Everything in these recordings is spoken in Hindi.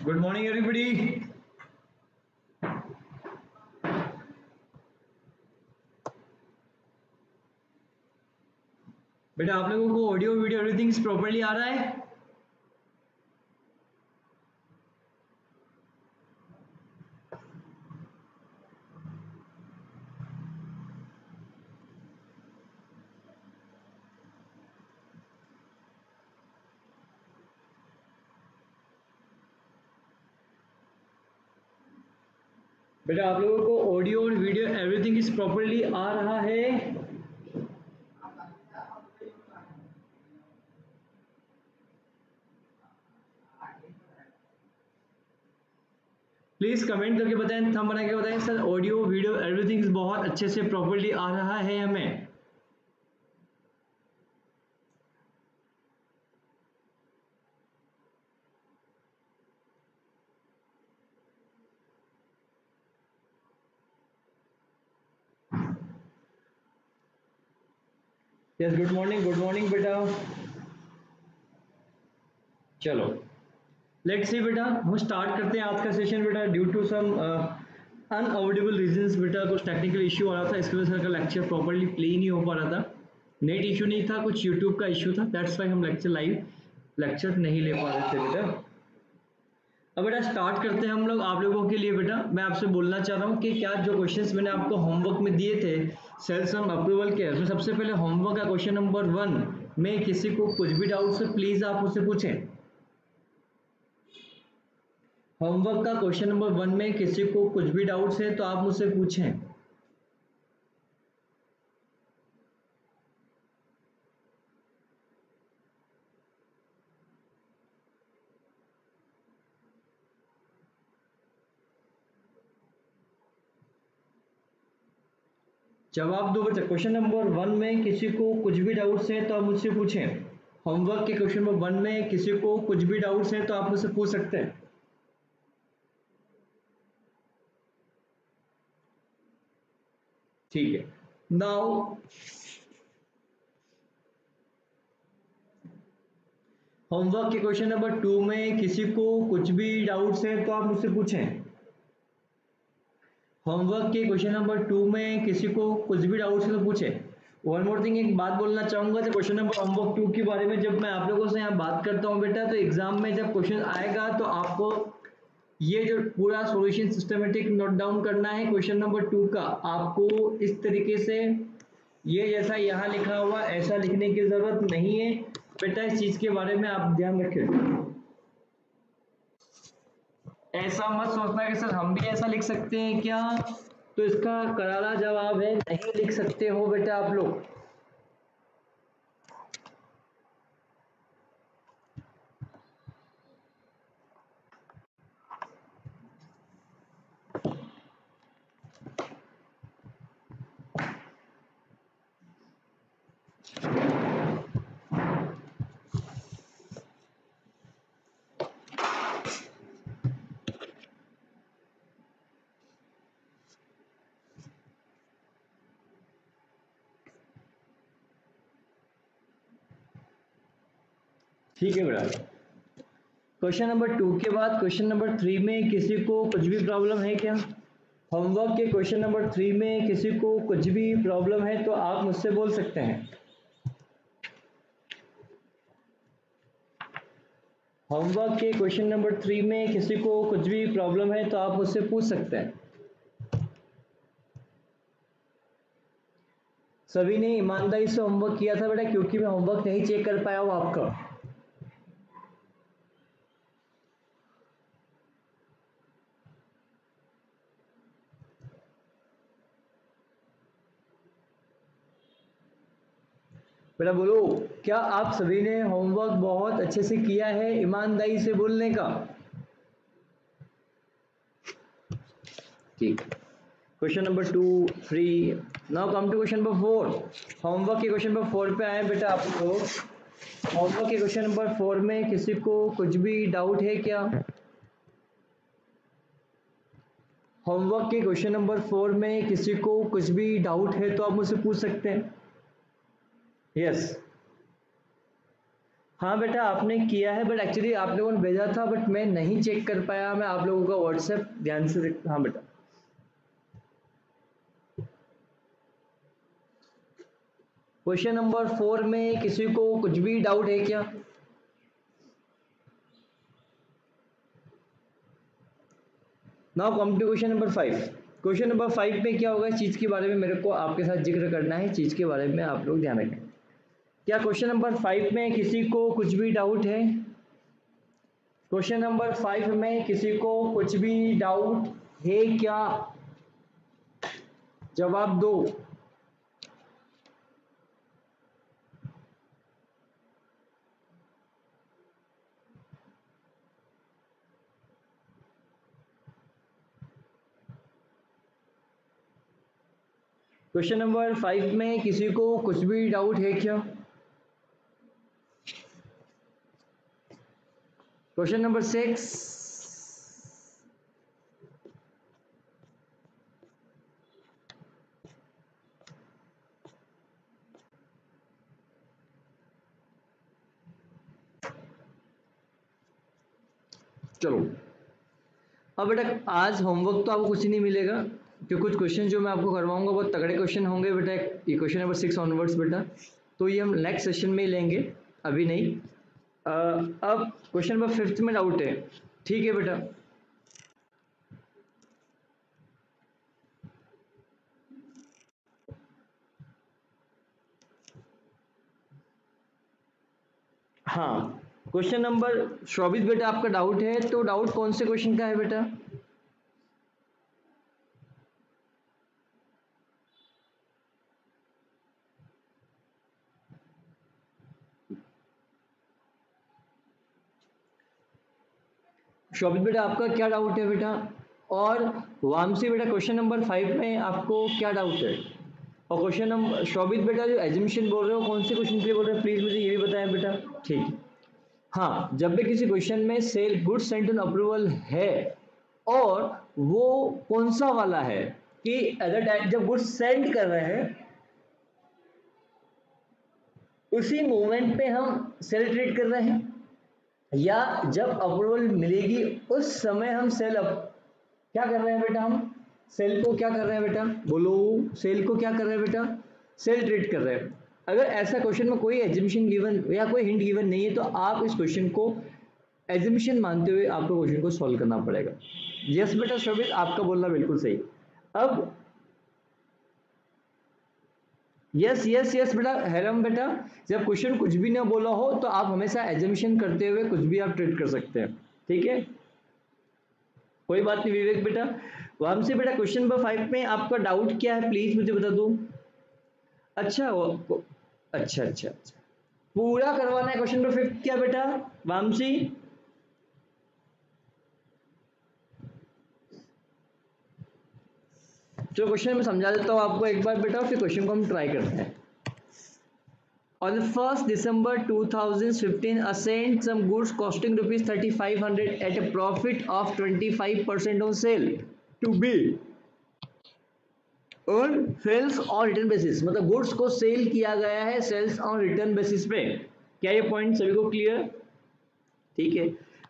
Good morning everybody. बेटा आप लोगों को ऑडियो वीडियो एवरीथिंग प्रॉपर्ली आ रहा है? बेटा आप लोगों को ऑडियो और वीडियो एवरीथिंग इज प्रॉपर्ली आ रहा है? प्लीज कमेंट करके बताएं, थंब बना के बताएं सर ऑडियो वीडियो एवरीथिंग बहुत अच्छे से प्रॉपर्ली आ रहा है हमें। यस गुड मॉर्निंग बेटा। चलो लेट्स सी बेटा, हम स्टार्ट करते हैं आज का सेशन बेटा। Due to some unavoidable reasons बेटा, कुछ टेक्निकल इश्यू आ रहा था, इसकी वजह से सर का लेक्चर प्रॉपर्ली प्ले नहीं हो पा रहा था। नेट इशू नहीं था, कुछ यूट्यूब का इशू था, दैट्स वाई हम लाइव लेक्चर नहीं ले पा रहे थे बेटा। अब बेटा स्टार्ट करते हैं हम लोग आप लोगों के लिए। बेटा मैं आपसे बोलना चाह रहा हूँ कि क्या जो क्वेश्चंस मैंने आपको होमवर्क में दिए थे सेल सम अप्रूवल के, उसमें सबसे पहले होमवर्क का क्वेश्चन नंबर 1 में किसी को कुछ भी डाउट है प्लीज आप मुझसे पूछें। होमवर्क का क्वेश्चन नंबर 1 में किसी को कुछ भी डाउट्स है तो आप मुझसे पूछें। जवाब दो बच्चे। क्वेश्चन नंबर 1 में किसी को कुछ भी डाउट्स है तो आप मुझसे पूछें। होमवर्क के क्वेश्चन नंबर 1 में किसी को कुछ भी डाउट्स है तो आप मुझसे पूछ सकते हैं। ठीक है, नाउ होमवर्क के क्वेश्चन नंबर 2 में किसी को कुछ भी डाउट्स है तो आप मुझसे पूछें। होमवर्क के क्वेश्चन नंबर 2 में किसी को कुछ भी डाउट्स है तो पूछें। वन मोर थिंग, एक बात बोलना चाहूंगा तो क्वेश्चन नंबर होमवर्क 2 के बारे में जब मैं आप लोगों से यहाँ बात करता हूँ बेटा, तो एग्जाम में जब क्वेश्चन आएगा तो आपको ये जो पूरा सॉल्यूशन सिस्टमेटिक नोट डाउन करना है क्वेश्चन नंबर 2 का। आपको इस तरीके से ये जैसा यहाँ लिखा हुआ ऐसा लिखने की जरूरत नहीं है बेटा, इस चीज के बारे में आप ध्यान रखें। ऐसा मत सोचना कि सर हम भी ऐसा लिख सकते हैं क्या, तो इसका करारा जवाब है नहीं लिख सकते हो बेटा आप लोग। ठीक है बेटा, क्वेश्चन नंबर 2 के बाद क्वेश्चन नंबर 3 में किसी को कुछ भी प्रॉब्लम है क्या? होमवर्क के क्वेश्चन नंबर 3 में किसी को कुछ भी प्रॉब्लम है तो आप मुझसे बोल सकते हैं। होमवर्क के क्वेश्चन नंबर 3 में किसी को कुछ भी प्रॉब्लम है तो आप मुझसे पूछ सकते हैं। सभी ने ईमानदारी से होमवर्क किया था बेटा, क्योंकि मैं होमवर्क नहीं चेक कर पाया हूं आपका। बेटा बोलो, क्या आप सभी ने होमवर्क बहुत अच्छे से किया है ईमानदारी से बोलने का? ठीक, question number 2 3। Now come to question number 4। Homework के क्वेश्चन नंबर 4 पे आए बेटा आप लोग। होमवर्क के क्वेश्चन नंबर 4 में किसी को कुछ भी डाउट है क्या? होमवर्क के क्वेश्चन नंबर 4 में किसी को कुछ भी डाउट है तो आप मुझसे पूछ सकते हैं। यस हाँ बेटा आपने किया है, बट एक्चुअली आप लोगों ने भेजा था, बट मैं नहीं चेक कर पाया मैं आप लोगों का व्हाट्सएप ध्यान से हाँ बेटा। क्वेश्चन नंबर 4 में किसी को कुछ भी डाउट है क्या? Now come to question number 5। Question number 5 में क्या होगा, इस चीज के बारे में मेरे को आपके साथ जिक्र करना है, चीज के बारे में आप लोग ध्यान रखें। क्या क्वेश्चन नंबर 5 में किसी को कुछ भी डाउट है? क्वेश्चन नंबर 5 में किसी को कुछ भी डाउट है क्या? जवाब दो। क्वेश्चन नंबर 5 में किसी को कुछ भी डाउट है क्या? Question number 6। चलो अब बेटा आज होमवर्क तो आपको कुछ नहीं मिलेगा, क्योंकि कुछ क्वेश्चन जो मैं आपको करवाऊंगा बहुत तगड़े क्वेश्चन होंगे बेटा, ये क्वेश्चन नंबर 6 ऑनवर्ड्स बेटा, तो ये हम नेक्स्ट सेशन में ही लेंगे, अभी नहीं। अब क्वेश्चन नंबर 5 में डाउट है, ठीक है बेटा। हाँ क्वेश्चन नंबर 24 बेटा आपका डाउट है, तो डाउट कौन से क्वेश्चन का है बेटा? शोभित बेटा आपका क्या डाउट है बेटा? और वामसी बेटा क्वेश्चन नंबर 5 में आपको क्या डाउट है? और क्वेश्चन नंबर शोभित बेटा जो एजम्पशन बोल रहे हो कौन से क्वेश्चन के लिए बोल रहे हो, प्लीज मुझे ये भी बताएं बेटा। ठीक है, हाँ जब भी किसी क्वेश्चन में sale good sent on approval है, और वो कौन सा वाला है कि अगर जब गुड सेंड कर रहे हैं उसी मोमेंट पे हम सेल ट्रेड कर रहे हैं, या जब अप्रूवल मिलेगी उस समय हम सेल अप क्या कर रहे हैं बेटा, हम सेल को क्या कर रहे हैं बेटा, बोलो सेल को क्या कर रहे हैं बेटा, सेल ट्रेड कर रहे हैं। अगर ऐसा क्वेश्चन में कोई एजम्पशन गिवन या कोई हिंट गिवन नहीं है तो आप इस क्वेश्चन को एजम्पशन मानते हुए आपको क्वेश्चन को सॉल्व करना पड़ेगा। यस बेटा शोभित आपका बोलना बिल्कुल सही। अब यस यस यस बेटा हैरम बेटा, जब क्वेश्चन कुछ भी ना बोला हो तो आप हमेशा एजम्पशन करते हुए कुछ भी आप ट्रेड कर सकते हैं, ठीक है, कोई बात नहीं विवेक बेटा। वहां से बेटा क्वेश्चन नंबर 5 में आपका डाउट क्या है प्लीज मुझे बता दो। अच्छा अच्छा अच्छा अच्छा पूरा करवाना है क्वेश्चन नंबर 5 क्या बेटा वामसी? चलो क्वेश्चन में समझा देता हूँ आपको एक बार बेटा, फिर क्वेश्चन को हम ट्राई करते हैं। On the 1st December 2015, sent some goods costing rupees 3500 at a profit of 25% on sale to be on sales on return basis। मतलब गुड्स को सेल किया गया है सेल्स ऑन रिटर्न बेसिस पे। क्या ये पॉइंट सभी को क्लियर? ठीक है।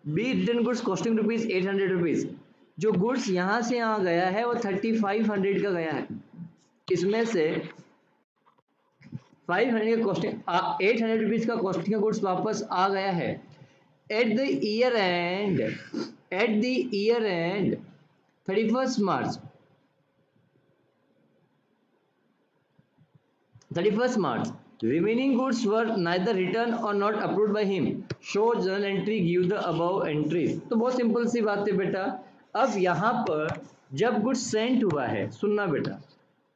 B return goods costing rupees 800 rupees, जो गुड्स यहां से यहां गया है वो 3500 का गया है, इसमें से 500 का कॉस्टिंग 800 रुपीज का कॉस्टिंग का गुड्स वापस आ गया है। At the year and 31st March 31st March remaining goods were neither returned or not approved by him, show journal entry give the above entries। तो बहुत सिंपल सी बात है बेटा। अब यहाँ पर जब गुड्स सेंट हुआ है, सुनना बेटा,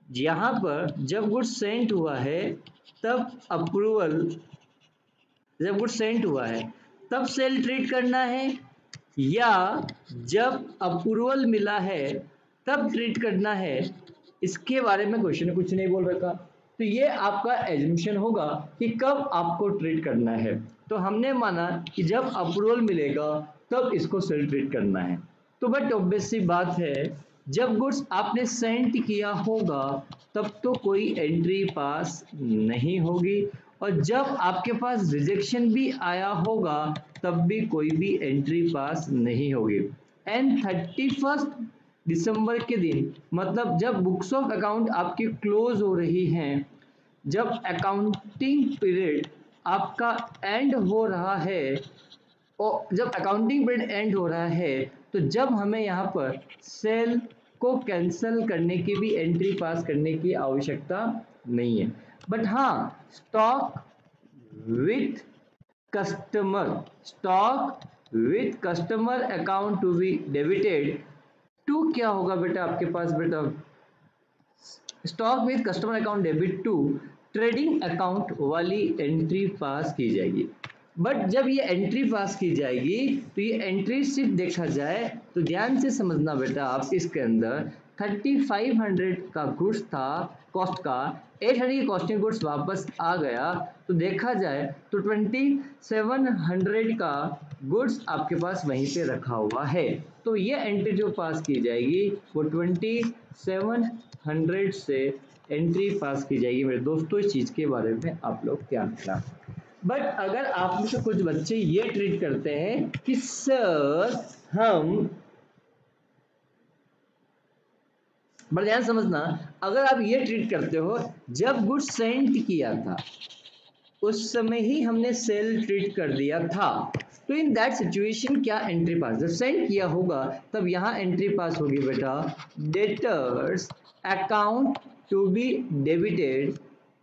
यहाँ पर जब गुड्स सेंट हुआ है तब अप्रूवल, जब गुड्स सेंट हुआ है तब सेल ट्रीट करना है, या जब अप्रूवल मिला है तब ट्रीट करना है, इसके बारे में क्वेश्चन कुछ नहीं बोल रखा। तो ये आपका एजम्पशन होगा कि कब आपको ट्रीट करना है। तो हमने माना कि जब अप्रूवल मिलेगा तब इसको सेल ट्रीट करना है। तो बट ऑब्वियस सी बात है, जब गुड्स आपने सेंड किया होगा तब तो कोई एंट्री पास नहीं होगी, और जब आपके पास रिजेक्शन भी आया होगा तब भी कोई भी एंट्री पास नहीं होगी। एंड 31 दिसंबर के दिन, मतलब जब बुक्स ऑफ अकाउंट आपकी क्लोज हो रही हैं, जब अकाउंटिंग पीरियड आपका एंड हो रहा है, और जब अकाउंटिंग पीरियड एंड हो रहा है, तो जब हमें यहाँ पर सेल को कैंसिल करने की भी एंट्री पास करने की आवश्यकता नहीं है। बट हाँ, stock with customer account to be debited to क्या होगा बेटा आपके पास, बेटा stock with customer account debit to trading account वाली एंट्री पास की जाएगी। बट जब ये एंट्री पास की जाएगी तो ये एंट्री सिर्फ देखा जाए तो ध्यान से समझना बेटा, आप इसके अंदर 3500 का गुड्स था कॉस्ट का, 800 की कॉस्टिंग गुड्स वापस आ गया, तो देखा जाए तो 2700 का गुड्स आपके पास वहीं पे रखा हुआ है। तो ये एंट्री जो पास की जाएगी वो 2700 से एंट्री पास की जाएगी मेरे दोस्तों। इस चीज़ के बारे में आप लोग ध्यान रखना। बट अगर आप में से कुछ बच्चे ये ट्रीट करते हैं कि सर हम, बट ध्यान समझना, अगर आप ये ट्रीट करते हो जब गुड्स सेंड किया था उस समय ही हमने सेल ट्रीट कर दिया था, तो इन दैट सिचुएशन क्या एंट्री पास, जब सेंड किया होगा तब यहाँ एंट्री पास होगी बेटा, debtors account to be debited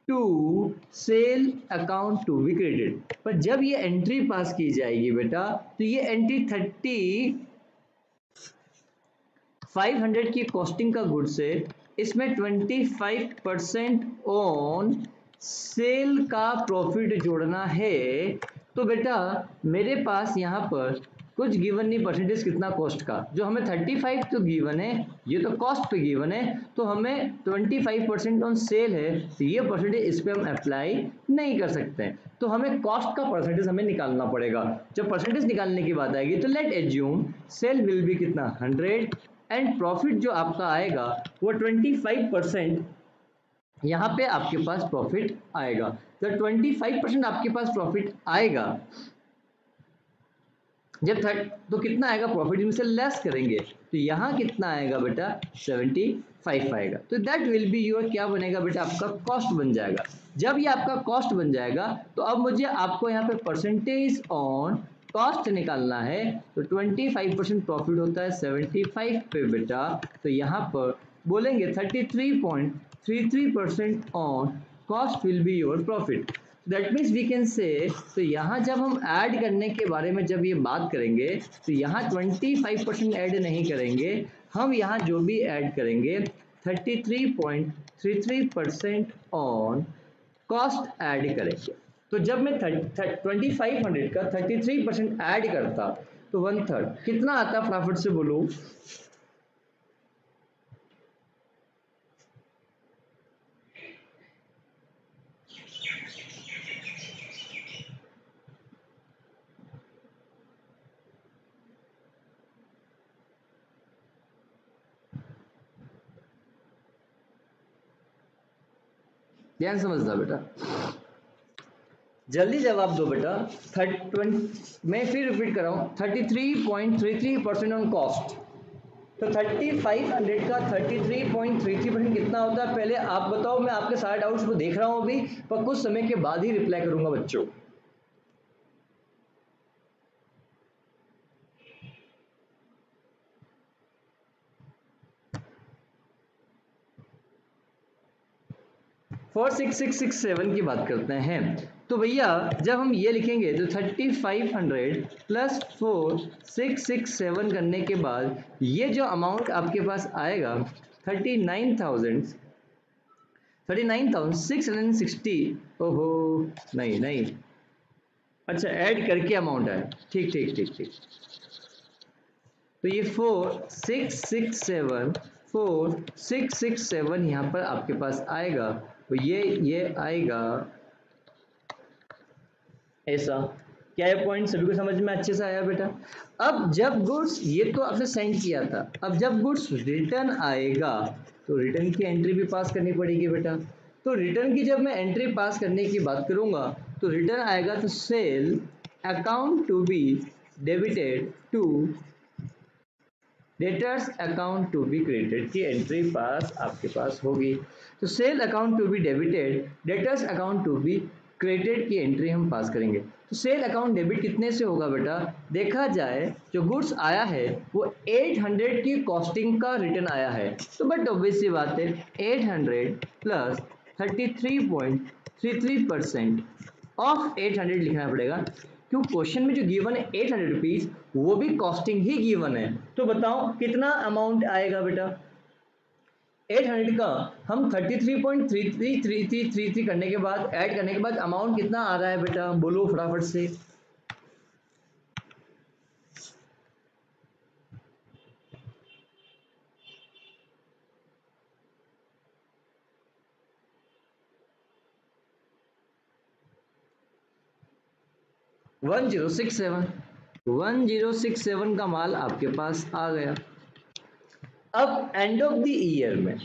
to sale account to be credited. पर जब ये एंट्री पास की जाएगी बेटा, तो ये एंट्री 3500 की कॉस्टिंग का गुड्स है, इसमें 25% ऑन सेल का प्रॉफिट जोड़ना है। तो बेटा मेरे पास यहाँ पर कुछ गिवन नहीं, परसेंटेज कितना कॉस्ट का, जो हमें 35 तो गिवन है, ये तो कॉस्ट पे गिवन है, तो हमें 25% ऑन सेल है, तो ये परसेंटेज इस पे हम अप्लाई नहीं कर सकते हैं, तो हमें कॉस्ट का परसेंटेज हमें निकालना पड़ेगा। जब परसेंटेज निकालने की बात आएगी तो let assume sale will be कितना 100 एंड प्रॉफिट जो आपका आएगा वो 25% यहाँ पे आपके पास प्रॉफिट आएगा। जब 25% आपके पास प्रॉफिट आएगा, जब तो कितना आएगा प्रॉफिट में से लेस करेंगे, तो यहाँ कितना आएगा बेटा 75 आएगा, तो दैट विल बी योर क्या बनेगा बेटा, आपका कॉस्ट बन जाएगा। जब ये आपका कॉस्ट बन जाएगा तो अब मुझे आपको यहाँ पे परसेंटेज ऑन कॉस्ट निकालना है, तो 25% प्रॉफिट होता है 75 पे बेटा, तो यहाँ पर बोलेंगे 33.33% on cost will be your profit. That means we can say, तो यहाँ जब हम ऐड करने के बारे में जब ये बात करेंगे तो यहाँ 25% ऐड नहीं करेंगे, हम यहाँ जो भी ऐड करेंगे 33.33% ऑन कॉस्ट ऐड करेंगे। तो जब मैं 2500 का 33% ऐड करता तो 1/3 कितना आता, फटाफट से बोलो। ध्यान समझना बेटा, जल्दी जवाब दो बेटा। मैं फिर रिपीट कर रहा हूँ, 33.33% ऑन कॉस्ट, तो 3500 का 33.33% कितना होता है, पहले आप बताओ, मैं आपके सारे डाउट्स को देख रहा हूँ अभी, पर कुछ समय के बाद ही रिप्लाई करूंगा बच्चों। और 6667 की बात करते हैं, तो भैया जब हम ये लिखेंगे तो 3500 प्लस 4667 करने के बाद ये जो अमाउंट आपके पास आएगा 39,660। ओहो नहीं नहीं, अच्छा ऐड करके अमाउंट आया, ठीक ठीक ठीक ठीक, तो ये 4667 यहाँ पर आपके पास आएगा, तो ये आएगा ऐसा। क्या ये पॉइंट सभी को समझ में अच्छे से आया बेटा? अब जब गुड्स, ये तो आपने सेंड किया था, अब जब गुड्स रिटर्न आएगा तो रिटर्न की एंट्री भी पास करनी पड़ेगी बेटा। तो रिटर्न की जब मैं एंट्री पास करने की बात करूंगा तो रिटर्न आएगा तो sale account to be debited to debtors account to be credited की एंट्री पास आपके पास होगी। तो sale account to be debited debtors account to be credited की एंट्री हम पास करेंगे। तो सेल अकाउंट डेबिट कितने से होगा बेटा, देखा जाए जो गुड्स आया है वो 800 की कॉस्टिंग का रिटर्न आया है, तो बट ऑब्वियस सी बात है 800 प्लस 33.33% ऑफ 800 लिखना पड़ेगा, क्यों क्वेश्चन में जो गिवन है 800 रुपीज वो भी कॉस्टिंग ही गिवन है। तो बताओ कितना अमाउंट आएगा बेटा, 800 का हम 33.3333 करने के बाद ऐड करने के बाद अमाउंट कितना आ रहा है बेटा, बोलो फटाफट से। 1067 का माल आपके पास आ गया। अब एंड ऑफ द ईयर में,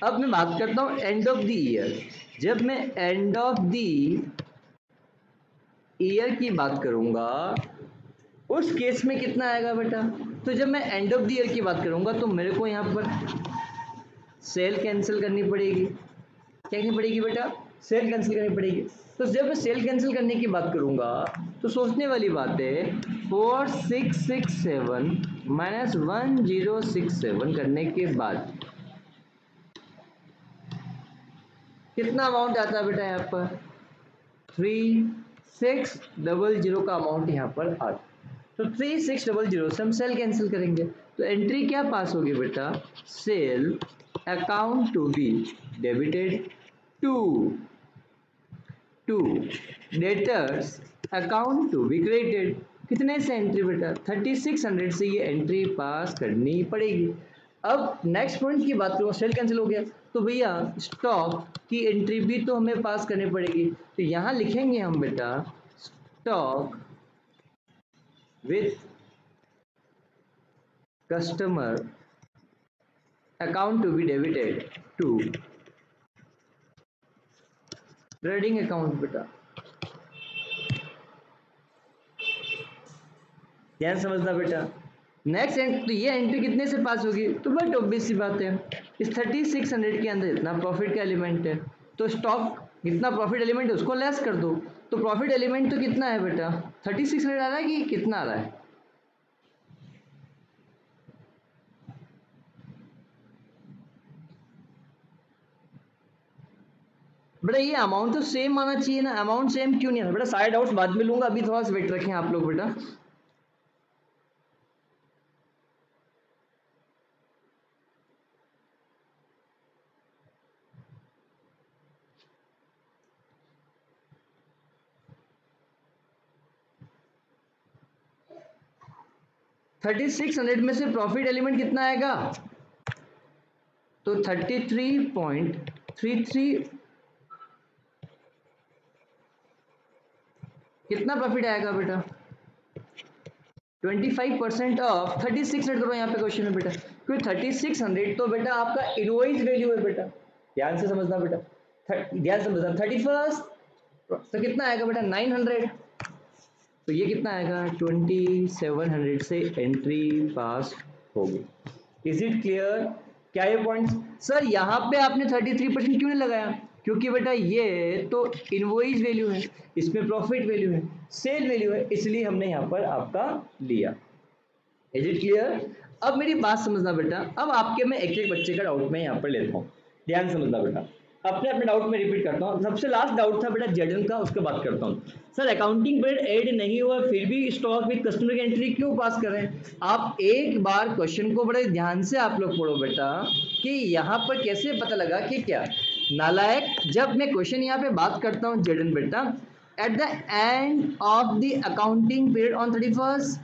अब मैं बात करता हूं एंड ऑफ द ईयर, जब मैं एंड ऑफ द ईयर की बात करूंगा उस केस में कितना आएगा बेटा, तो जब मैं एंड ऑफ द ईयर की बात करूंगा तो मेरे को यहां पर सेल कैंसिल करनी पड़ेगी, क्या करनी पड़ेगी बेटा, सेल कैंसिल करनी पड़ेगी। तो जब मैं सेल कैंसिल करने की बात करूंगा तो सोचने वाली बात है 4667 माइनस 1067 करने के बाद कितना अमाउंट आता है बेटा, यहाँ पर 3600 का अमाउंट यहाँ पर आता है। तो 3600 से हम सेल कैंसिल करेंगे तो एंट्री क्या पास होगी बेटा, sale account to be debited to debtors account to be credited. कितने से एंट्री बेटा, 3600 से ये एंट्री पास करनी पड़ेगी। अब नेक्स्ट पॉइंट की बात करूँ, सेल कैंसिल हो गया तो भैया स्टॉक की एंट्री भी तो हमें पास करनी पड़ेगी। तो यहाँ लिखेंगे हम बेटा stock with customer account to be debited to trading account बेटा, ध्यान समझना बेटा। नेक्स्ट तो ये एंट्री कितने से पास होगी, तो बट ऑब्वियस सी बात है इस 3600 के अंदर इतना प्रॉफिट का एलिमेंट है तो स्टॉक कितना प्रॉफिट एलिमेंट है उसको लेस कर दो। तो प्रॉफिट एलिमेंट तो कितना है बेटा, 3600 आ रहा है कि कितना आ रहा है, बेटा ये अमाउंट तो सेम आना चाहिए ना, अमाउंट सेम क्यों नहीं आ रहा बेटा, सारे डाउट्स बाद में लूंगा, अभी थोड़ा सा वेट रखें आप लोग बेटा। 3600 में से प्रॉफिट एलिमेंट कितना आएगा, तो 33.33 कितना प्रॉफिट आएगा बेटा, 25% ऑफ 3600 करो यहाँ पे क्वेश्चन में बेटा, क्योंकि 3600 तो बेटा आपका इनवॉइस वैल्यू है बेटा, ध्यान से समझना बेटा, ध्यान समझना 31 तो कितना आएगा बेटा 900, तो ये कितना आएगा 2700 से एंट्री पास होगी। इज इट क्लियर, क्या ये पॉइंट सर यहाँ पे आपने 33% क्यों नहीं लगाया, क्योंकि बेटा ये तो इनवॉइस वैल्यू है, इसमें प्रॉफिट वैल्यू है, सेल वैल्यू है, इसलिए हमने यहाँ पर आपका लिया। इज इट क्लियर, अब मेरी बात समझना बेटा, अब आपके मैं एक एक बच्चे का डाउट में यहाँ पर लेता हूँ, ध्यान समझना बेटा, अपने अपने डाउट में रिपीट करता हूँ। सबसे लास्ट डाउट था बेटा जेडन का, उसके बात करता हूँ। सर अकाउंटिंग पीरियड ऐड नहीं हुआ फिर भी स्टॉक विद कस्टमर की एंट्री क्यों पास कर रहे हैं, आप एक बार क्वेश्चन को बड़े ध्यान से आप लोग पढ़ो बेटा कि यहाँ पर कैसे पता लगा कि क्या नालायक, जब मैं क्वेश्चन यहाँ पे बात करता हूँ जेडन बेटा, at the end of the accounting period on 31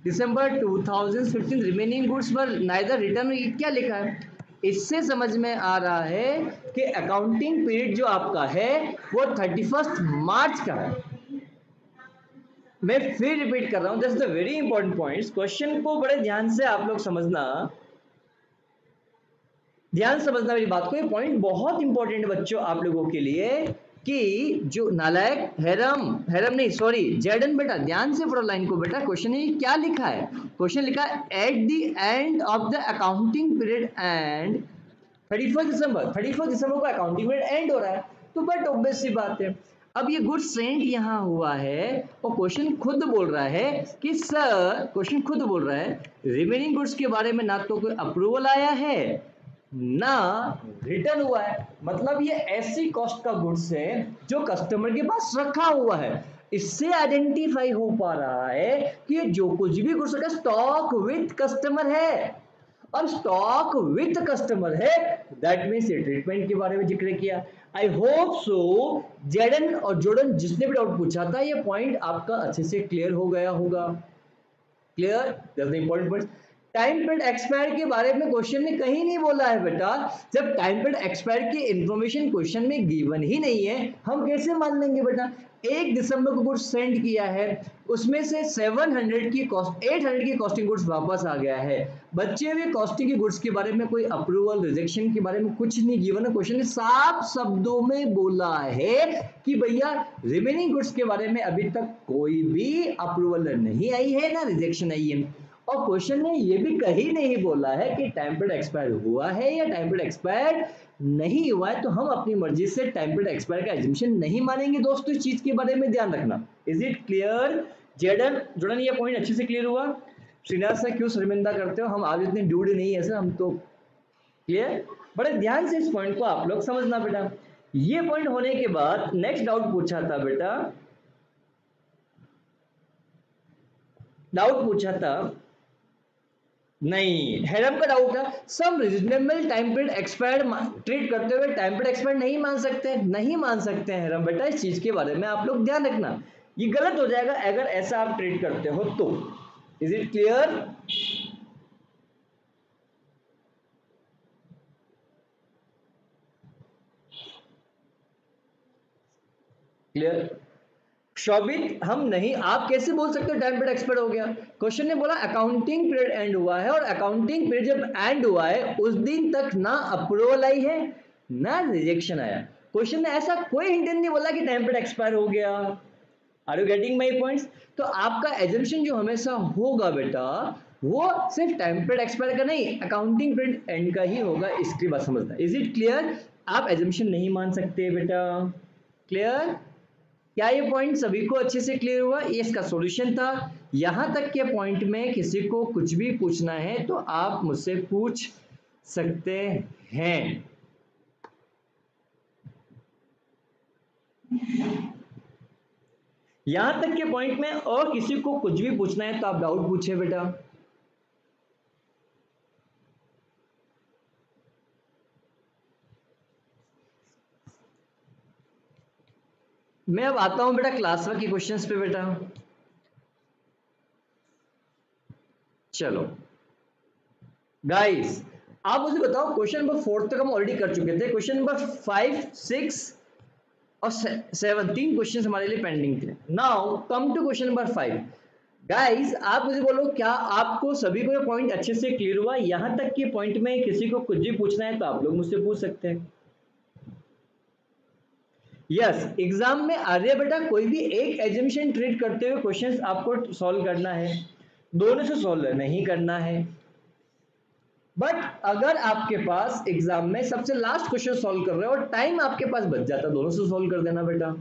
December 2015 remaining goods पर नाइदर रिटर्न, क्या लिखा है, इससे समझ में आ रहा है कि अकाउंटिंग पीरियड जो आपका है वो 31 मार्च का है। मैं फिर रिपीट कर रहा हूं, this is the very important points, question को बड़े ध्यान से आप लोग समझना। ध्यान समझना मेरी बात को, ये पॉइंट बहुत इंपॉर्टेंट है बच्चों आप लोगों के लिए कि जो नालायक हैरम नहीं सॉरी जेडन, बेटा ध्यान से पढ़ो लाइन को बेटा। क्वेश्चन है क्या लिखा है, क्वेश्चन लिखा है at the end of the accounting period and 31 दिसंबर को अकाउंटिंग पीरियड एंड हो रहा है, तो बट ऑब्वियस सी बात है। अब ये गुड्स सेंट यहाँ हुआ है और क्वेश्चन खुद बोल रहा है कि सर, क्वेश्चन खुद बोल रहा है रिमेनिंग गुड्स के बारे में ना तो कोई अप्रूवल आया है ना रिटर्न हुआ है, मतलब ये ऐसी कॉस्ट का गुड्स है जो कस्टमर के पास रखा हुआ है। इससे आइडेंटिफाई हो पा रहा है कि जो कुछ भी गुड्स का स्टॉक विथ कस्टमर है, और स्टॉक विथ कस्टमर है दैट मींस ये ट्रीटमेंट के बारे में जिक्र किया। आई होप सो जेडन और जोडन जिसने भी डाउट पूछा था ये पॉइंट आपका अच्छे से क्लियर हो गया होगा। Clear, that's the important point. Time period expire के बारे में क्वेश्चन ने कहीं नहीं बोला है बेटा। जब टाइम पीरियड एक्सपायर की इंफॉर्मेशन क्वेश्चन में गिवन ही नहीं है हम कैसे मान लेंगे बेटा। 1 दिसंबर को गुड्स सेंड किया है, उसमें से 700 की कॉस्ट 800 की कॉस्टिंग गुड्स वापस आ गया है, बच्चे हुए कॉस्टिंग की गुड्स के बारे में कोई अप्रूवल रिजेक्शन के बारे में कुछ नहीं गिवन है। क्वेश्चन ने साफ शब्दों में बोला है कि भैया रिमेनिंग गुड्स के बारे में अभी तक कोई भी अप्रूवल नहीं आई है ना रिजेक्शन आई है, और क्वेश्चन ने ये भी कहीं नहीं बोला है कि टाइम पीरियड एक्सपायर हुआ है या टाइम पीरियड एक्सपायर नहीं हुआ है, तो हम अपनी मर्जी से टाइम पीरियड एक्सपायर का एजम्पशन नहीं मानेंगे। दोस्तों इस चीज के बारे में ध्यान रखना। इज इट क्लियर जेडन जोडन, ये पॉइंट अच्छे से क्लियर हुआ। श्रीनाथ सर क्यों शर्मिंदा करते हो, हम आज इतने ड्यूड नहीं है सर, हम तो क्लियर। बड़े ध्यान से इस पॉइंट को आप लोग समझना बेटा। ये पॉइंट होने के बाद नेक्स्ट डाउट पूछा था बेटा, डाउट पूछा था नहीं हैरम का डाउट था some reasonable time period expired treat करते हुए टाइम पीरियड एक्सपायर्ड नहीं मान सकते हैं हैरम बेटा। इस चीज के बारे में आप लोग ध्यान रखना, ये गलत हो जाएगा अगर ऐसा आप ट्रीट करते हो तो। Is it clear? क्लियर शोभित, हम नहीं, आप कैसे बोल सकते हो टाइम पीरियड एक्सपायर हो गया। क्वेश्चन ने बोला अकाउंटिंग पीरियड एंड हुआ है, और अकाउंटिंग पीरियड जब एंड हुआ है उस दिन तक ना अप्रूवल आई है ना रिजेक्शन आया। क्वेश्चन ने ऐसा कोई हिंट नहीं बोला कि टाइम पीरियड एक्सपायर हो गया। Are you getting my points? तो आपका एजम्पशन जो हमेशा होगा बेटा वो सिर्फ टाइम पीरियड एक्सपायर का नहीं, अकाउंटिंग पीरियड एंड का ही होगा, इसकी बात समझना। Is it clear? आप एजम्पशन नहीं मान सकते बेटा। क्लियर? क्या ये पॉइंट सभी को अच्छे से क्लियर हुआ? ये इसका सॉल्यूशन था। यहां तक के पॉइंट में किसी को कुछ भी पूछना है तो आप मुझसे पूछ सकते हैं। यहां तक के पॉइंट में और किसी को कुछ भी पूछना है तो आप डाउट पूछे बेटा। मैं अब आता हूं बेटा क्लास वर्क के क्वेश्चंस पे बेटा। चलो गाइस आप मुझे बताओ, क्वेश्चन नंबर 4 तक हम ऑलरेडी कर चुके थे, क्वेश्चन नंबर 5, 6 और 7 तीन क्वेश्चन हमारे लिए पेंडिंग थे। Now come to question number 5। Guys आप मुझे बोलो क्या आपको सभी को ये पॉइंट अच्छे से क्लियर हुआ? यहां तक के पॉइंट में किसी को कुछ भी पूछना है तो आप लोग मुझसे पूछ सकते हैं। यस एग्जाम में आ रही है बेटा, कोई भी एक एजम्पशन ट्रीट करते हुए क्वेश्चंस आपको सॉल्व करना है, दोनों से सॉल्व नहीं करना है। बट अगर आपके पास एग्जाम में सबसे लास्ट क्वेश्चन सॉल्व कर रहे हो और टाइम आपके पास बच जाता, दोनों से सॉल्व कर देना बेटा।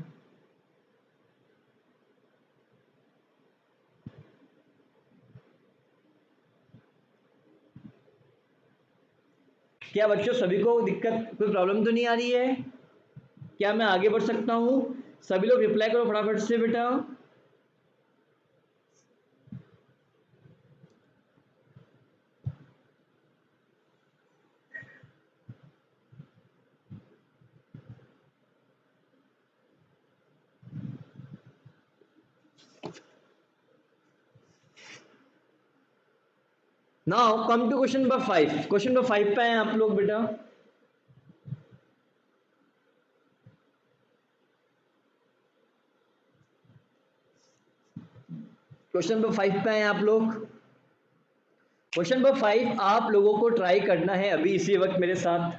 क्या बच्चों सभी को दिक्कत, कोई प्रॉब्लम तो नहीं आ रही है? क्या मैं आगे बढ़ सकता हूं? सभी लोग रिप्लाई करो फटाफट से बेटा। Now come to question number 5। Question number 5 पे आए आप लोग बेटा। क्वेश्चन नंबर 5 पे आए आप लोग। क्वेश्चन नंबर 5 आप लोगों को ट्राई करना है अभी इसी वक्त मेरे साथ।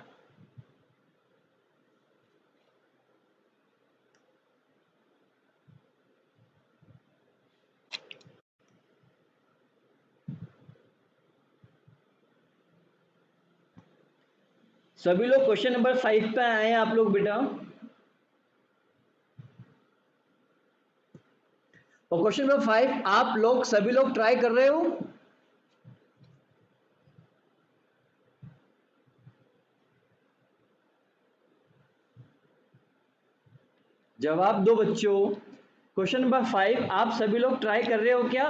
सभी लोग क्वेश्चन नंबर 5 पे आए हैं आप लोग बेटा। और क्वेश्चन नंबर 5 आप लोग सभी लोग ट्राई कर रहे हो? जवाब दो बच्चों। क्वेश्चन नंबर 5 आप सभी लोग ट्राई कर रहे हो क्या?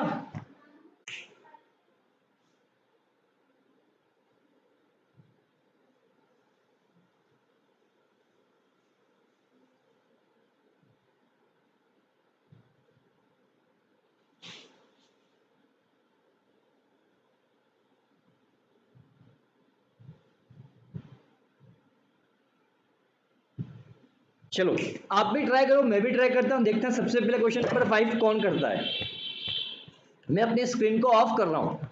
चलो आप भी ट्राई करो, मैं भी ट्राई करता हूं, देखते हैं सबसे पहले क्वेश्चन नंबर 5 कौन करता है। मैं अपनी स्क्रीन को ऑफ कर रहा हूं।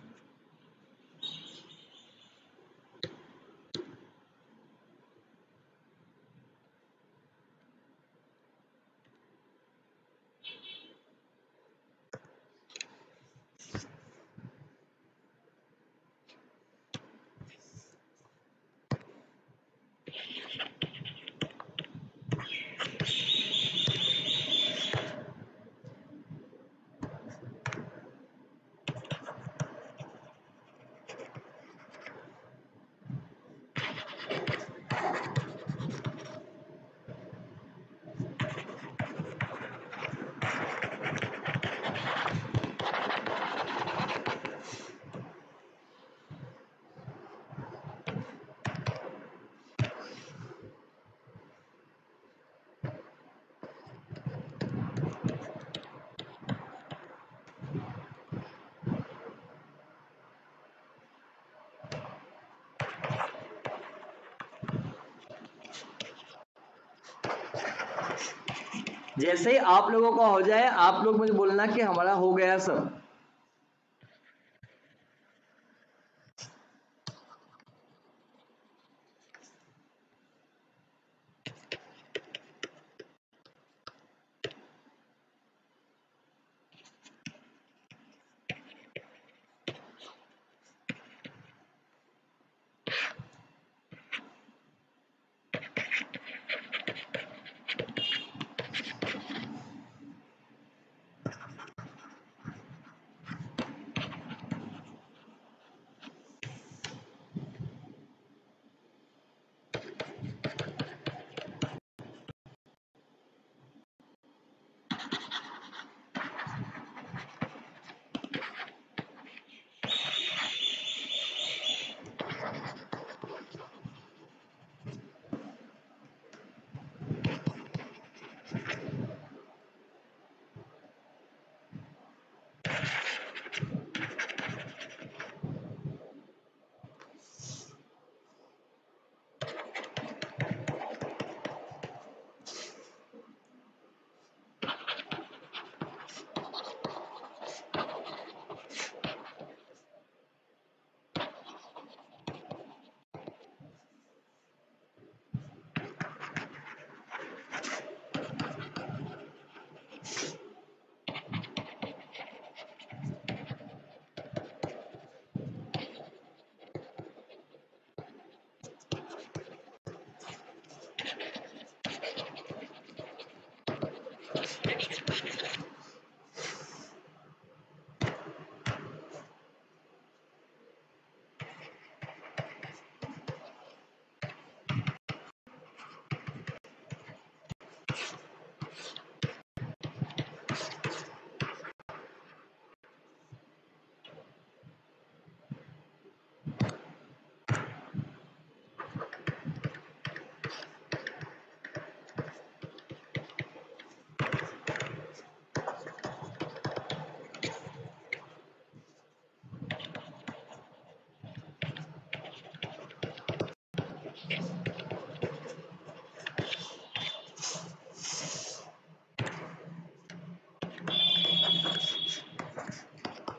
जैसे ही आप लोगों का हो जाए आप लोग मुझे बोलना कि हमारा हो गया सब।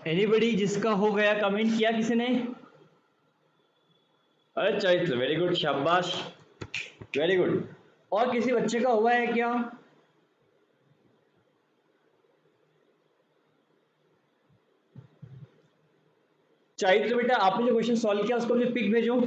एनीबडी जिसका हो गया, कमेंट किया किसी ने? अरे चरित्र, वेरी गुड, शाबाश, वेरी गुड। और किसी बच्चे का हुआ है क्या? चरित्र बेटा, आपने जो क्वेश्चन सॉल्व किया उसको मुझे पिक भेजो।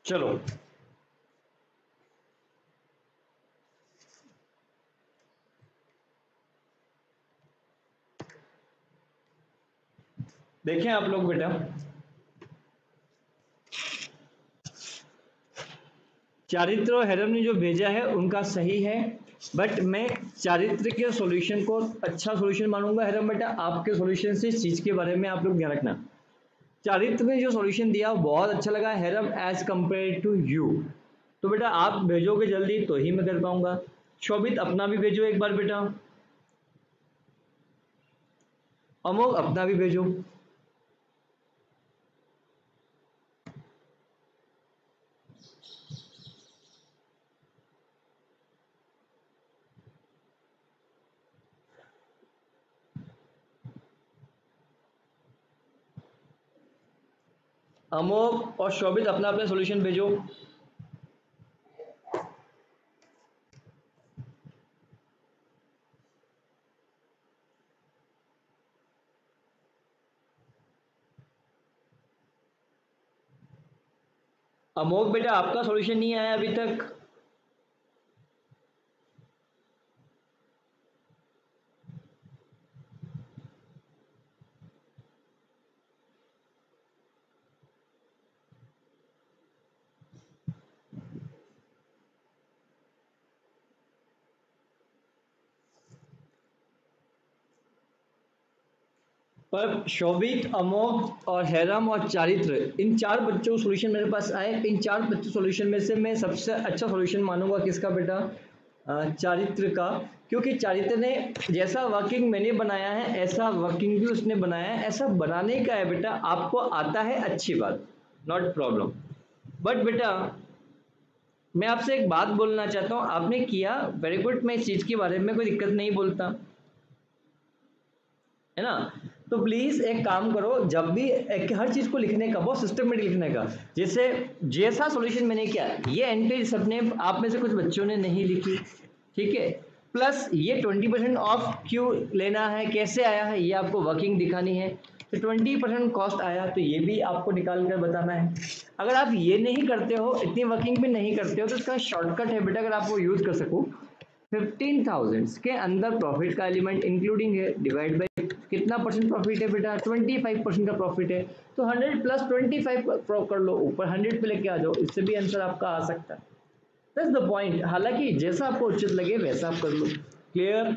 चलो देखें आप लोग बेटा, चारित्र और हेरम ने जो भेजा है उनका सही है, बट मैं चारित्र के सॉल्यूशन को अच्छा सॉल्यूशन मानूंगा। हेरम बेटा, आपके सॉल्यूशन से इस चीज के बारे में आप लोग ध्यान रखना। चारित्र ने जो सॉल्यूशन दिया बहुत अच्छा लगा Heram, as compare to you. तो बेटा आप भेजोगे जल्दी तो ही मैं कर पाऊंगा। शोभित अपना भी भेजो एक बार बेटा, अमोघ अपना भी भेजो। अमोघ और शोभित अपना अपना सॉल्यूशन भेजो। अमोघ बेटा आपका सॉल्यूशन नहीं आया अभी तक। पर शोभित, अमोघ और हैरम और चारित्र, इन चार बच्चों को सॉल्यूशन मेरे पास आए। इन चार बच्चों सॉल्यूशन में से मैं सबसे अच्छा सॉल्यूशन मानूंगा किसका बेटा? चारित्र का। क्योंकि चारित्र ने जैसा वर्किंग मैंने बनाया है ऐसा वर्किंग भी उसने बनाया है। ऐसा बनाने का है बेटा, आपको आता है अच्छी बात, नॉट प्रॉब्लम। बट बेटा मैं आपसे एक बात बोलना चाहता हूँ, आपने किया वेरी गुड, मैं इस चीज के बारे में कोई दिक्कत नहीं बोलता है ना। तो प्लीज एक काम करो, जब भी हर चीज को लिखने का बहुत सिस्टमेटिक लिखने का। जैसे जैसा सॉल्यूशन मैंने किया, ये एंट्री सबने आप में से कुछ बच्चों ने नहीं लिखी, ठीक है। प्लस ये 20% ऑफ क्यों लेना है, कैसे आया है, ये आपको वर्किंग दिखानी है। तो 20% कॉस्ट आया तो ये भी आपको निकाल कर बताना है। अगर आप ये नहीं करते हो, इतनी वर्किंग भी नहीं करते हो, तो इसका शॉर्टकट है बेटा, अगर आप वो यूज कर सको, 15,000 के अंदर प्रॉफिट का एलिमेंट इंक्लूडिंग है, डिवाइड बाय कितना परसेंट प्रॉफिट है बेटा? 25% का प्रॉफिट है। तो 100 प्लस 25 कर लो, ऊपर 100 पे लेके आ जाओ, इससे भी आंसर आपका आ सकता है। That's the point. हालांकि जैसा आपको उचित लगे वैसा आप कर लो। क्लियर?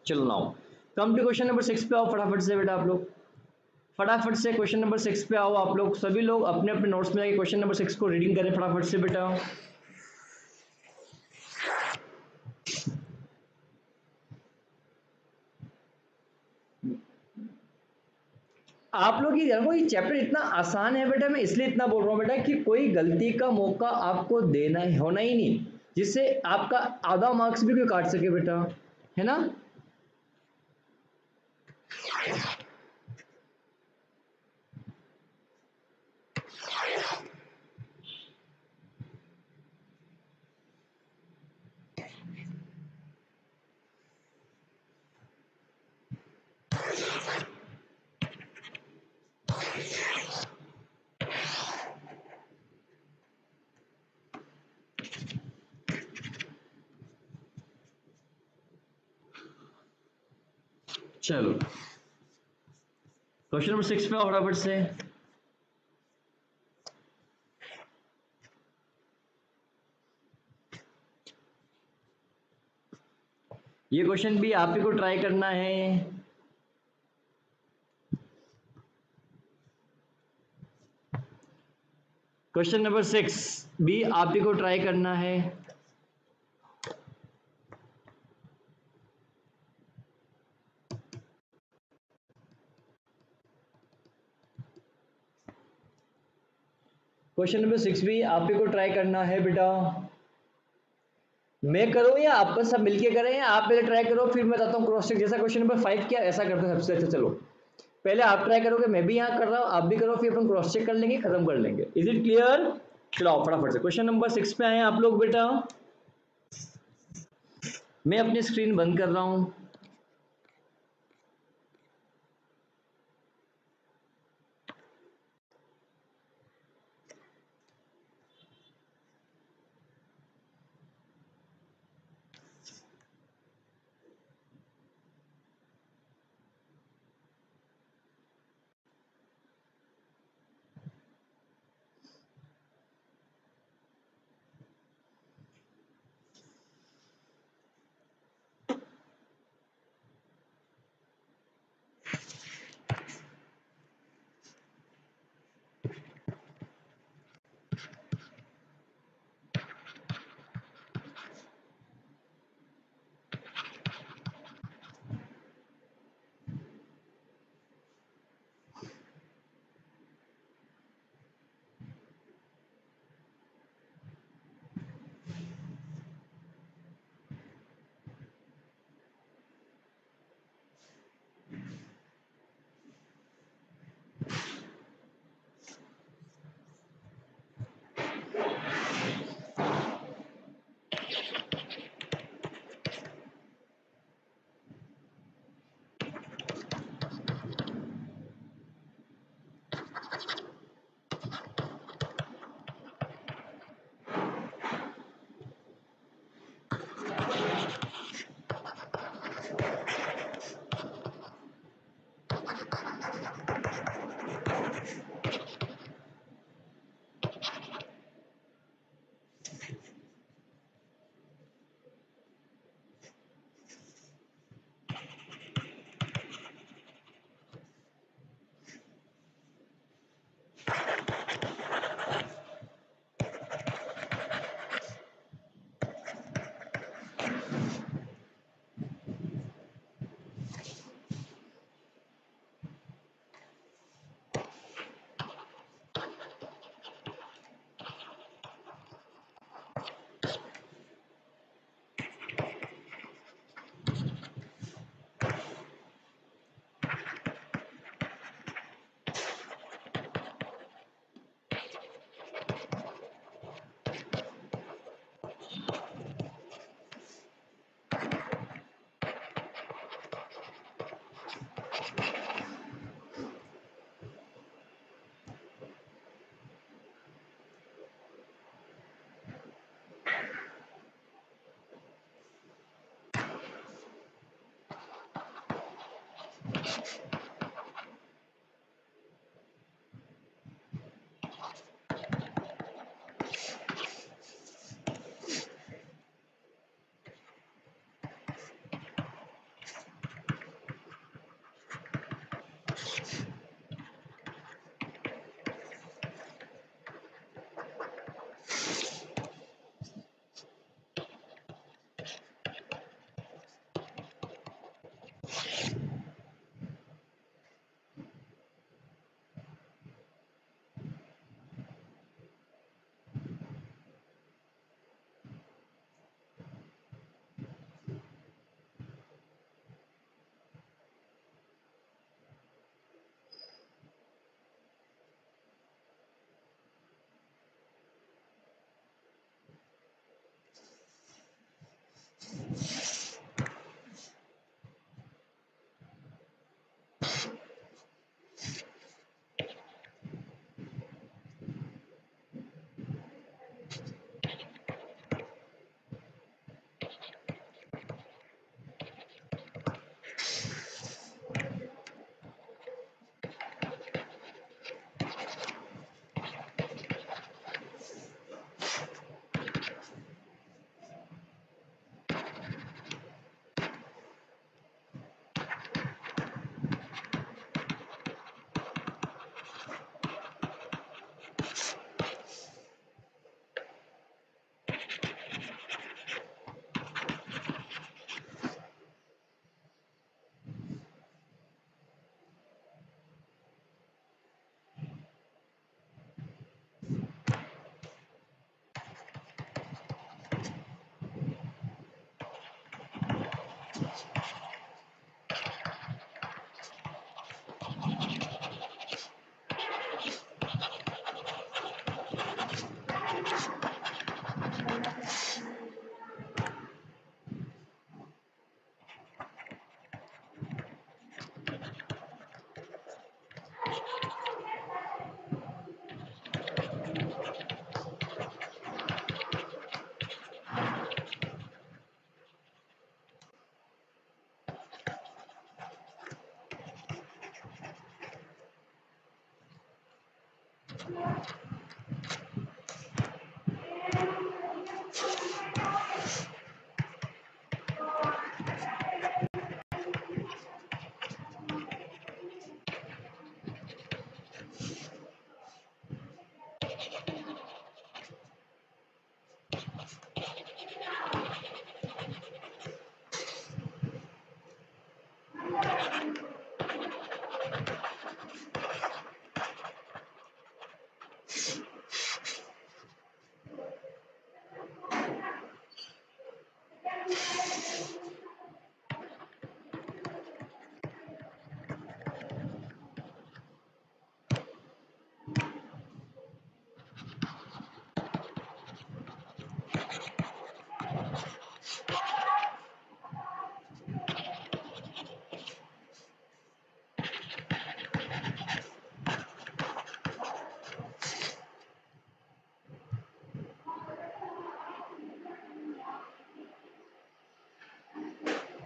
चलो now come to question number 6 पे आओ फटाफट से बेटा। आप लोग फटाफट से क्वेश्चन नंबर 6 पे आओ। आप लोग सभी लोग अपने अपने नोट्स में जाके क्वेश्चन नंबर 6 को रीडिंग करें फटाफट से बेटा। आप लोग ये देखो, ये चैप्टर इतना आसान है बेटा, मैं इसलिए इतना बोल रहा हूँ बेटा कि कोई गलती का मौका आपको देना होना ही नहीं, जिससे आपका आधा मार्क्स भी कोई काट सके बेटा, है ना। चलो क्वेश्चन नंबर 6 पे फटाफट से। ये क्वेश्चन भी आप ही को ट्राई करना है। क्वेश्चन नंबर 6 भी आप ही को ट्राई करना है। क्वेश्चन नंबर 6 भी आप ही को ट्राई करना है बेटा। मैं करूं या आप सब मिलके करें, या आप पहले ट्राई करो फिर मैं बताता हूँ क्रॉस चेक, जैसा क्वेश्चन नंबर 5 किया ऐसा करते हैं सबसे अच्छा। चलो पहले आप ट्राई करोगे, मैं भी यहाँ कर रहा हूँ, आप भी करो, फिर अपन क्रॉस चेक कर लेंगे, खत्म कर लेंगे। Is it clear? चलो फटाफट से क्वेश्चन नंबर 6 पे आए आप लोग बेटा। मैं अपनी स्क्रीन बंद कर रहा हूं।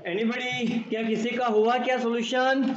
एनीबडी, क्या किसी का हुआ क्या सॉल्यूशन?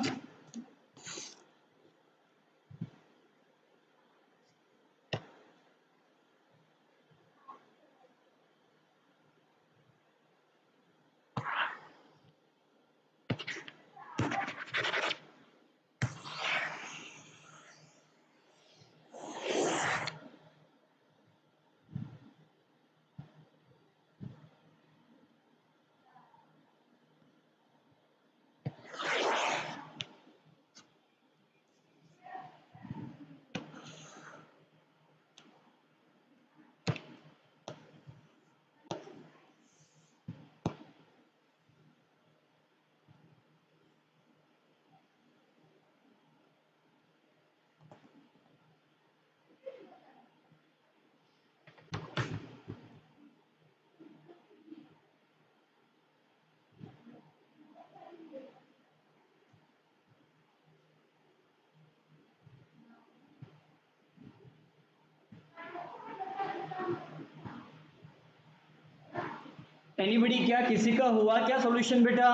एनीबडी, क्या किसी का हुआ क्या सॉल्यूशन बेटा?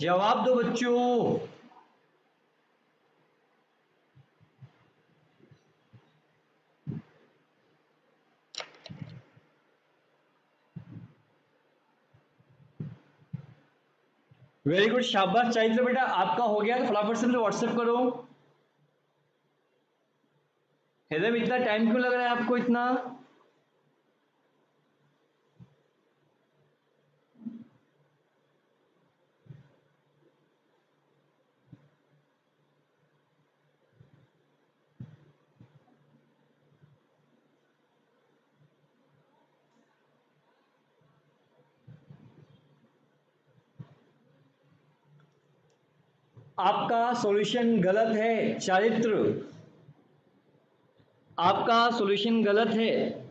जवाब दो बच्चों। वेरी गुड, शाबाश चाहिए बेटा, आपका हो गया तो फटाफट से मुझे व्हाट्सएप करो। हैदर, इतना टाइम क्यों लग रहा है आपको इतना? आपका सॉल्यूशन गलत है चारित्र, आपका सॉल्यूशन गलत है।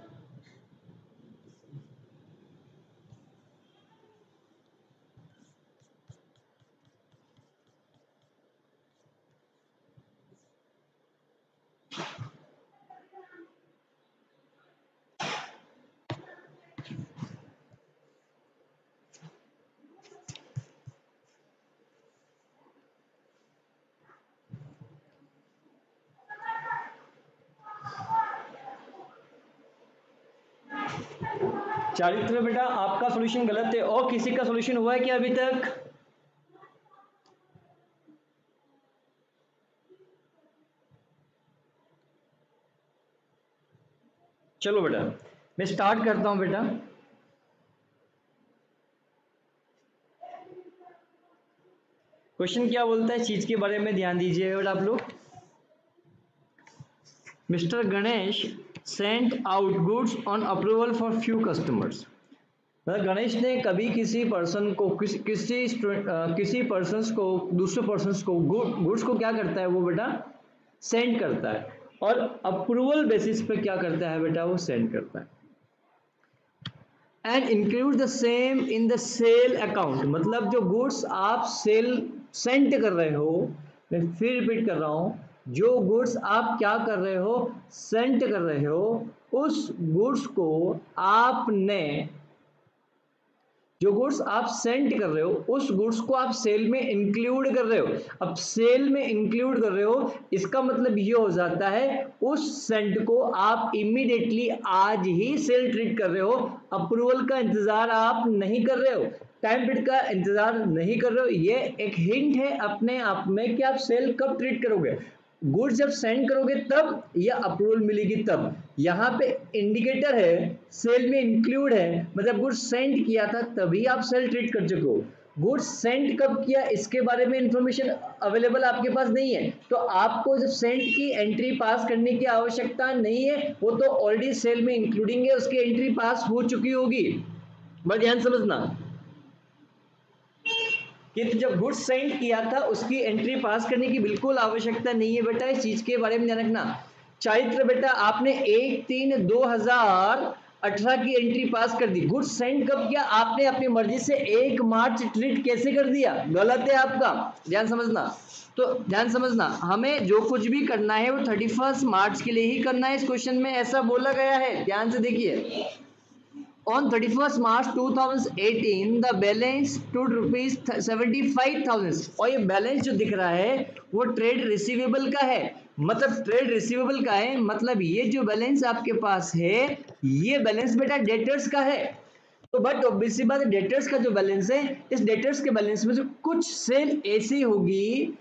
चारित्र बेटा, आपका सॉल्यूशन गलत है। और किसी का सॉल्यूशन हुआ है क्या अभी तक? चलो बेटा, मैं स्टार्ट करता हूं बेटा। क्वेश्चन क्या बोलता है, चीज के बारे में ध्यान दीजिए बेटा आप लोग। Mister Ganesh sent out goods on approval for few customers. Ganesh ने कभी किसी पर्सन को किसी पर्सन को दूसरे पर्सन को गुड्स को क्या करता है वो बेटा, सेंड करता है। और अप्रूवल बेसिस पे क्या करता है बेटा, वो सेंड करता है। And include the same in the sale account, मतलब जो गुड्स आप सेल सेंड कर रहे हो, मैं फिर रिपीट कर रहा हूं, जो गुड्स आप क्या कर रहे हो, सेंड कर रहे हो, उस गुड्स को आपने, जो गुड्स आप सेंड कर रहे हो उस गुड्स को आप सेल में इंक्लूड कर रहे हो। अब सेल में इंक्लूड कर रहे हो, इसका मतलब ये हो जाता है उस सेंड को आप इमीडिएटली आज ही सेल ट्रीट कर रहे हो, अप्रूवल का इंतजार आप नहीं कर रहे हो, टाइम पीरियड का इंतजार नहीं कर रहे हो। ये एक हिंट है अपने आप में कि आप सेल कब ट्रीट करोगे, गुड्स जब सेंड करोगे तब या अप्रूवल मिलेगी तब। यहाँ पे इंडिकेटर है सेल में इंक्लूड है, मतलब गुड्स सेंड किया था तभी आप सेल ट्रीट कर चुके हो। गुड्स सेंड कब किया इसके बारे में इंफॉर्मेशन अवेलेबल आपके पास नहीं है, तो आपको जब सेंड की एंट्री पास करने की आवश्यकता नहीं है, वो तो ऑलरेडी सेल में इंक्लूडिंग है, उसकी एंट्री पास हो चुकी होगी। बस ध्यान समझना कि जब गुड्स सेंड किया था उसकी एंट्री पास करने की बिल्कुल आवश्यकता नहीं है बेटा, इस चीज के बारे में ध्यान रखना। चारित्र बेटा आपने 1/3/2018 की एंट्री पास कर दी, गुड्स सेंड कब किया आपने, अपनी मर्जी से 1 मार्च ट्रीट कैसे कर दिया, गलत है आपका, ध्यान समझना। तो ध्यान समझना, हमें जो कुछ भी करना है वो 31 मार्च के लिए ही करना है, इस क्वेश्चन में ऐसा बोला गया है, ध्यान से देखिए। On 31st March 2018, the balance stood ₹75,000 और ये बैलेंस जो दिख रहा है वो ट्रेड रिसीवेबल का है, मतलब ट्रेड रिसीवेबल का है, मतलब ये जो बैलेंस आपके पास है ये बैलेंस बेटा डेटर्स का है। तो बट ऑब्वियसली बात है, डेटर्स का जो बैलेंस है, इस डेटर्स के बैलेंस में से कुछ सेल ऐसी होगी,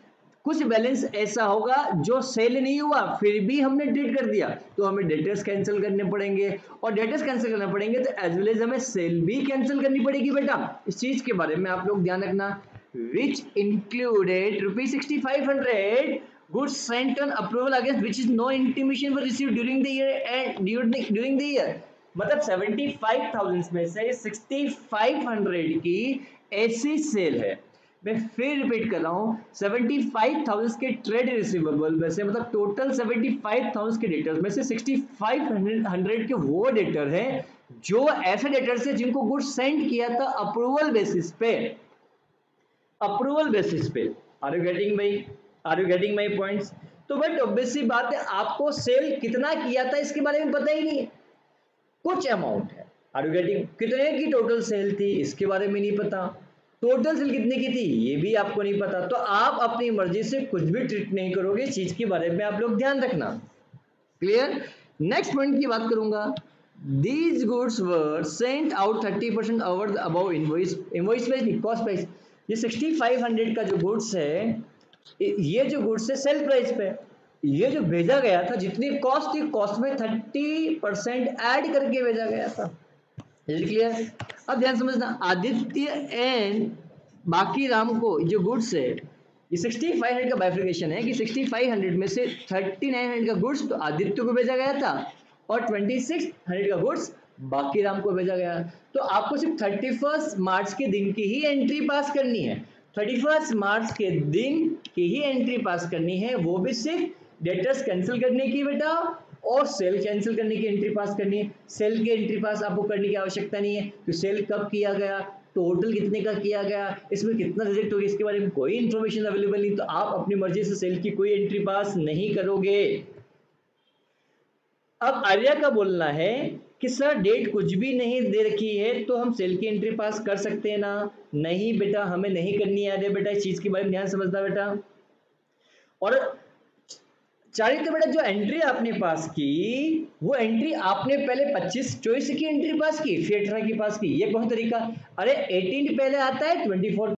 कुछ बैलेंस ऐसा होगा जो सेल नहीं हुआ फिर भी हमने ट्रीट कर दिया, तो हमें डेटर्स कैंसिल करने पड़ेंगे, और डेटर्स कैंसिल करने पड़ेंगे तो एज वेल एज हमें सेल भी कैंसिल करनी पड़ेगी बेटा। इस चीज के बारे में आप लोग ध्यान रखना। Which included ₹6500 goods sent on approval against which is no intimation were received during the year and during the year, मतलब 75,000 में से 6500 की ऐसी सेल है, मैं फिर रिपीट कर रहा हूं, 75,000 के ट्रेड रिसीवेबल में से, मतलब टोटल 75,000 के डेटर्स में से 6500 के वो डेटर हैं जो ऐसे डेटर्स हैं जिनको गुड्स सेंड किया था अप्रूवल बेसिस पे, अप्रूवल बेसिस पे। आर यू गेटिंग भाई, are you getting my points. तो बट ऑब्वियसली बात है आपको सेल कितना किया था इसके बारे में पता ही नहीं है, कुछ अमाउंट है, आर यू गेटिंग, कितने की टोटल सेल थी इसके बारे में नहीं पता, टोटल सेल कितने की थी ये भी आपको नहीं पता, तो आप अपनी मर्जी से कुछ भी ट्रीट नहीं करोगे, इस चीज के बारे में आप लोग ध्यान रखना। क्लियर। नेक्स्ट पॉइंट की बात करूंगा, these goods were sent out 30% over the above invoice, invoice price cost price, ये 6500 का जो गुड्स है, ये जो गुड्स है सेल प्राइस पे, ये जो भेजा गया था जितनी कॉस्ट थी कॉस्ट में 30% ऐड करके भेजा गया था, क्लियर। अब ध्यान समझना, आदित्य एंड बाकी राम को जो गुड्स है, ये 6500 का बाइफिकेशन है कि 6500 में से 3900 का गुड्स तो आदित्य को भेजा गया था और 2600 का गुड्स बाकी राम को भेजा गया। तो आपको सिर्फ 31 मार्च के दिन की ही एंट्री पास करनी है, 31 मार्च के दिन की ही एंट्री पास करनी है, वो भी सिर्फ डेटर्स कैंसिल करने की बेटा और सेल कैंसिल करने की एंट्री पास करनी है। सेल की एंट्री पास आपको करने की आवश्यकता नहीं है, तो सेल कब किया गया, टोटल कितने का किया गया, इसमें कितना रिजेक्ट हो गया, इसके बारे में कोई इंफॉर्मेशन अवेलेबल नहीं, तो आप अपनी मर्जी से सेल की कोई एंट्री पास नहीं करोगे। अब आर्या का बोलना है कि सर डेट कुछ भी नहीं दे रखी है तो हम सेल की एंट्री पास कर सकते हैं ना, नहीं बेटा हमें नहीं करनी है बेटा, इस चीज के बारे में ध्यान समझना बेटा। और चारित्र बेटा जो एंट्री आपने पास की वो एंट्री आपने पहले 25-24 की एंट्री पास की फिर 18 की पास की, ये कौन तरीका, अरे 18 पहले आता है 24